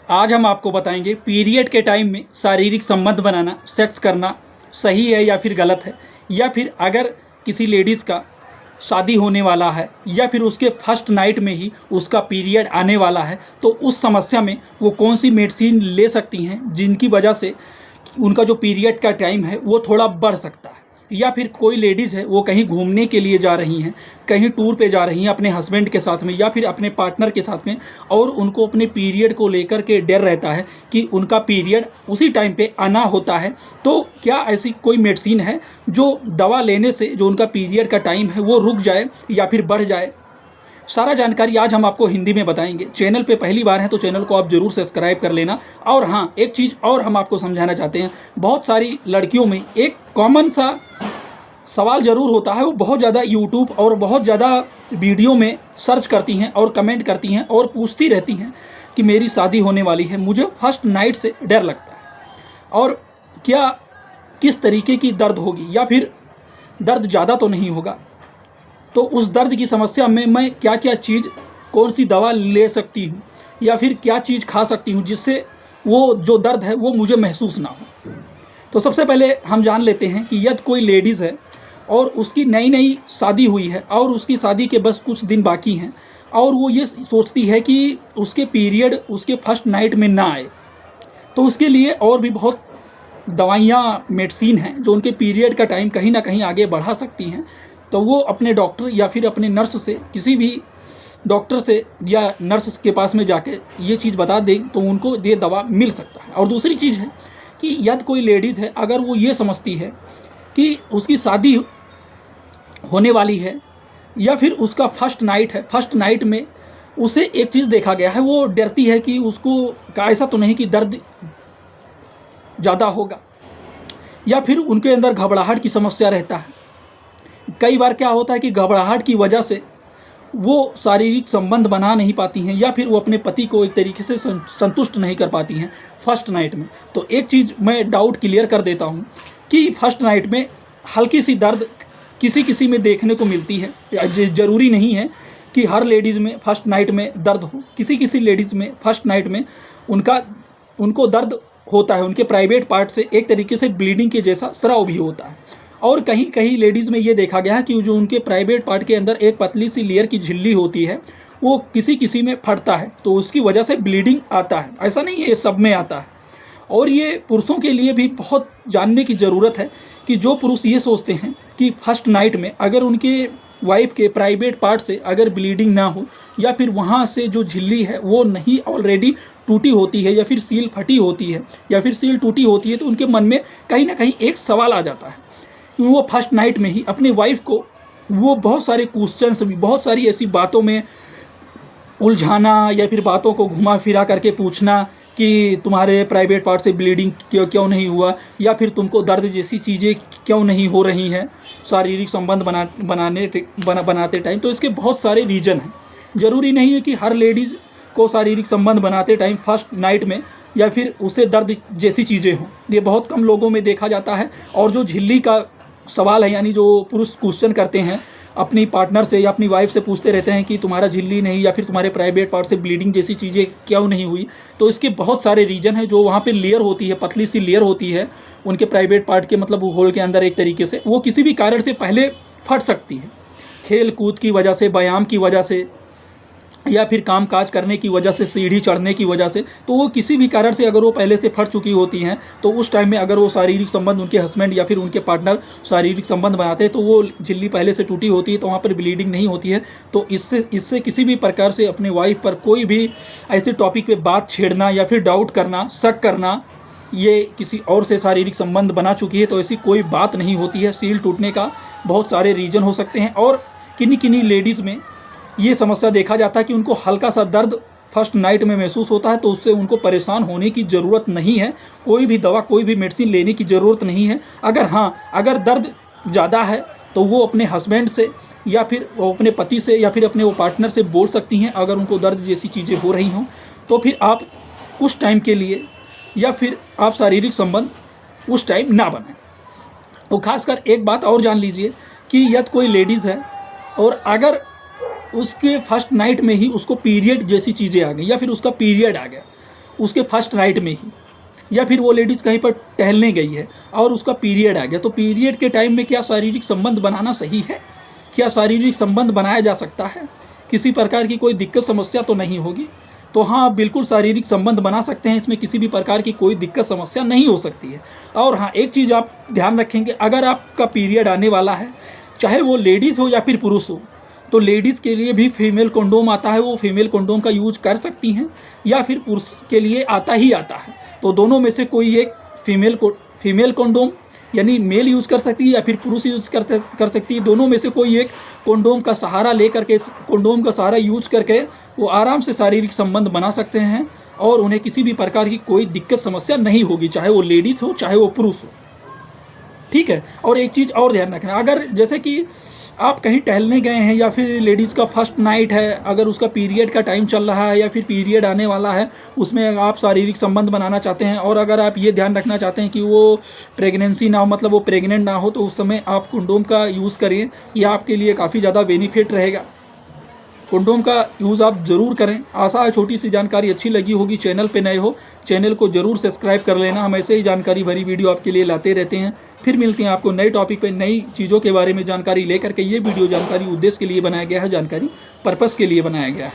आज हम आपको बताएंगे पीरियड के टाइम में शारीरिक संबंध बनाना, सेक्स करना सही है या फिर गलत है, या फिर अगर किसी लेडीज़ का शादी होने वाला है या फिर उसके फर्स्ट नाइट में ही उसका पीरियड आने वाला है तो उस समस्या में वो कौन सी मेडिसिन ले सकती हैं जिनकी वजह से उनका जो पीरियड का टाइम है वो थोड़ा बढ़ सकता है। या फिर कोई लेडीज़ है वो कहीं घूमने के लिए जा रही हैं, कहीं टूर पे जा रही हैं अपने हस्बैंड के साथ में या फिर अपने पार्टनर के साथ में, और उनको अपने पीरियड को लेकर के डर रहता है कि उनका पीरियड उसी टाइम पे आना होता है। तो क्या ऐसी कोई मेडिसिन है जो दवा लेने से जो उनका पीरियड का टाइम है वो रुक जाए या फिर बढ़ जाए? सारा जानकारी आज हम आपको हिंदी में बताएंगे। चैनल पे पहली बार है तो चैनल को आप ज़रूर सब्सक्राइब कर लेना। और हाँ, एक चीज़ और हम आपको समझाना चाहते हैं, बहुत सारी लड़कियों में एक कॉमन सा सवाल ज़रूर होता है। वो बहुत ज़्यादा यूट्यूब और बहुत ज़्यादा वीडियो में सर्च करती हैं और कमेंट करती हैं और पूछती रहती हैं कि मेरी शादी होने वाली है, मुझे फर्स्ट नाइट से डर लगता है, और क्या किस तरीके की दर्द होगी या फिर दर्द ज़्यादा तो नहीं होगा, तो उस दर्द की समस्या में मैं क्या क्या चीज़, कौन सी दवा ले सकती हूँ या फिर क्या चीज़ खा सकती हूँ जिससे वो जो दर्द है वो मुझे महसूस ना हो। तो सबसे पहले हम जान लेते हैं कि यदि कोई लेडीज़ है और उसकी नई नई शादी हुई है और उसकी शादी के बस कुछ दिन बाकी हैं और वो ये सोचती है कि उसके पीरियड उसके फर्स्ट नाइट में ना आए, तो उसके लिए और भी बहुत दवाइयाँ, मेडिसिन हैं जो उनके पीरियड का टाइम कहीं ना कहीं आगे बढ़ा सकती हैं। तो वो अपने डॉक्टर या फिर अपने नर्स से, किसी भी डॉक्टर से या नर्स के पास में जाके ये चीज़ बता दें तो उनको ये दवा मिल सकता है। और दूसरी चीज़ है कि यदि कोई लेडीज़ है अगर वो ये समझती है कि उसकी शादी होने वाली है या फिर उसका फर्स्ट नाइट है, फर्स्ट नाइट में उसे एक चीज़ देखा गया है, वो डरती है कि उसको ऐसा तो नहीं कि दर्द ज़्यादा होगा, या फिर उनके अंदर घबराहट की समस्या रहता है। कई बार क्या होता है कि घबराहट की वजह से वो शारीरिक संबंध बना नहीं पाती हैं या फिर वो अपने पति को एक तरीके से संतुष्ट नहीं कर पाती हैं फर्स्ट नाइट में। तो एक चीज़ मैं डाउट क्लियर कर देता हूँ कि फर्स्ट नाइट में हल्की सी दर्द किसी किसी में देखने को मिलती है। ज़रूरी नहीं है कि हर लेडीज़ में फर्स्ट नाइट में दर्द हो। किसी किसी लेडीज़ में फर्स्ट नाइट में उनको दर्द होता है, उनके प्राइवेट पार्ट से एक तरीके से ब्लीडिंग के जैसा स्राव भी होता है। और कहीं कहीं लेडीज़ में ये देखा गया है कि जो उनके प्राइवेट पार्ट के अंदर एक पतली सी लेयर की झिल्ली होती है वो किसी किसी में फटता है तो उसकी वजह से ब्लीडिंग आता है। ऐसा नहीं है, ये सब में आता है। और ये पुरुषों के लिए भी बहुत जानने की ज़रूरत है कि जो पुरुष ये सोचते हैं कि फर्स्ट नाइट में अगर उनके वाइफ के प्राइवेट पार्ट से अगर ब्लीडिंग ना हो या फिर वहाँ से जो झिल्ली है वो नहीं ऑलरेडी टूटी होती है या फिर सील फटी होती है या फिर सील टूटी होती है, तो उनके मन में कहीं ना कहीं एक सवाल आ जाता है। वो फर्स्ट नाइट में ही अपनी वाइफ को वो बहुत सारे क्वेश्चंस भी, बहुत सारी ऐसी बातों में उलझाना या फिर बातों को घुमा फिरा करके पूछना कि तुम्हारे प्राइवेट पार्ट से ब्लीडिंग क्यों नहीं हुआ या फिर तुमको दर्द जैसी चीज़ें क्यों नहीं हो रही हैं शारीरिक संबंध बनाते टाइम। तो इसके बहुत सारे रीज़न हैं। ज़रूरी नहीं है कि हर लेडीज़ को शारीरिक संबंध बनाते टाइम फर्स्ट नाइट में या फिर उससे दर्द जैसी चीज़ें हों, ये बहुत कम लोगों में देखा जाता है। और जो झिल्ली का सवाल है, यानी जो पुरुष क्वेश्चन करते हैं अपनी पार्टनर से या अपनी वाइफ से पूछते रहते हैं कि तुम्हारा झिल्ली नहीं या फिर तुम्हारे प्राइवेट पार्ट से ब्लीडिंग जैसी चीज़ें क्यों नहीं हुई, तो इसके बहुत सारे रीज़न हैं। जो वहाँ पे लेयर होती है, पतली सी लेयर होती है उनके प्राइवेट पार्ट के, मतलब होल के अंदर एक तरीके से, वो किसी भी कारण से पहले फट सकती है। खेल कूद की वजह से, व्यायाम की वजह से या फिर काम काज करने की वजह से, सीढ़ी चढ़ने की वजह से, तो वो किसी भी कारण से अगर वो पहले से फट चुकी होती हैं तो उस टाइम में अगर वो शारीरिक संबंध, उनके हस्बैंड या फिर उनके पार्टनर शारीरिक संबंध बनाते हैं तो वो झिल्ली पहले से टूटी होती है तो वहाँ पर ब्लीडिंग नहीं होती है। तो इससे किसी भी प्रकार से अपने वाइफ पर कोई भी ऐसे टॉपिक पर बात छेड़ना या फिर डाउट करना, शक करना, ये किसी और से शारीरिक संबंध बना चुकी है तो ऐसी कोई बात नहीं होती है। सील टूटने का बहुत सारे रीज़न हो सकते हैं और किन्हीं लेडीज़ में ये समस्या देखा जाता है कि उनको हल्का सा दर्द फर्स्ट नाइट में महसूस होता है, तो उससे उनको परेशान होने की ज़रूरत नहीं है। कोई भी दवा, कोई भी मेडिसिन लेने की ज़रूरत नहीं है। अगर दर्द ज़्यादा है तो वो अपने हस्बैंड से या फिर वो अपने पति से या फिर अपने वो पार्टनर से बोल सकती हैं। अगर उनको दर्द जैसी चीज़ें हो रही हों तो फिर आप उस टाइम के लिए या फिर आप शारीरिक संबंध उस टाइम ना बनाएं। तो खासकर एक बात और जान लीजिए कि यदि कोई लेडीज़ है और अगर उसके फर्स्ट नाइट में ही उसको पीरियड जैसी चीज़ें आ गई या फिर उसका पीरियड आ गया, उसके फर्स्ट नाइट में ही, या फिर वो लेडीज़ कहीं पर टहलने गई है और उसका पीरियड आ गया, तो पीरियड के टाइम में क्या शारीरिक संबंध बनाना सही है? क्या शारीरिक संबंध बनाया जा सकता है? किसी प्रकार की कोई दिक्कत समस्या तो नहीं होगी? तो हाँ, आप बिल्कुल शारीरिक संबंध बना सकते हैं, इसमें किसी भी प्रकार की कोई दिक्कत समस्या नहीं हो सकती है। और हाँ, एक चीज़ आप ध्यान रखेंगे, अगर आपका पीरियड आने वाला है, चाहे वो लेडीज़ हो या फिर पुरुष हो, तो लेडीज़ के लिए भी फीमेल कंडोम आता है, वो फीमेल कंडोम का यूज कर सकती हैं, या फिर पुरुष के लिए आता ही आता है। तो दोनों में से कोई एक फीमेल कंडोम यानी मेल यूज़ कर सकती है या फिर पुरुष यूज़ कर सकती है। दोनों में से कोई एक कंडोम का सहारा ले करके, कंडोम का सहारा यूज करके वो आराम से शारीरिक संबंध बना सकते हैं और उन्हें किसी भी प्रकार की कोई दिक्कत समस्या नहीं होगी, चाहे वो लेडीज़ हो चाहे वो पुरुष हो। ठीक है। और एक चीज़ और ध्यान रखना, अगर जैसे कि आप कहीं टहलने गए हैं या फिर लेडीज़ का फर्स्ट नाइट है, अगर उसका पीरियड का टाइम चल रहा है या फिर पीरियड आने वाला है, उसमें आप शारीरिक संबंध बनाना चाहते हैं और अगर आप ये ध्यान रखना चाहते हैं कि वो प्रेगनेंसी ना हो, मतलब वो प्रेग्नेंट ना हो, तो उस समय आप कंडोम का यूज़ करिए। ये आपके लिए काफ़ी ज़्यादा बेनिफिट रहेगा। कंडोम का यूज़ आप ज़रूर करें। आशा है छोटी सी जानकारी अच्छी लगी होगी। चैनल पे नए हो, चैनल को ज़रूर सब्सक्राइब कर लेना। हम ऐसे ही जानकारी भरी वीडियो आपके लिए लाते रहते हैं। फिर मिलते हैं आपको नए टॉपिक पे, नई चीज़ों के बारे में जानकारी लेकर के। ये वीडियो जानकारी उद्देश्य के लिए बनाया गया है, जानकारी पर्पज़ के लिए बनाया गया है।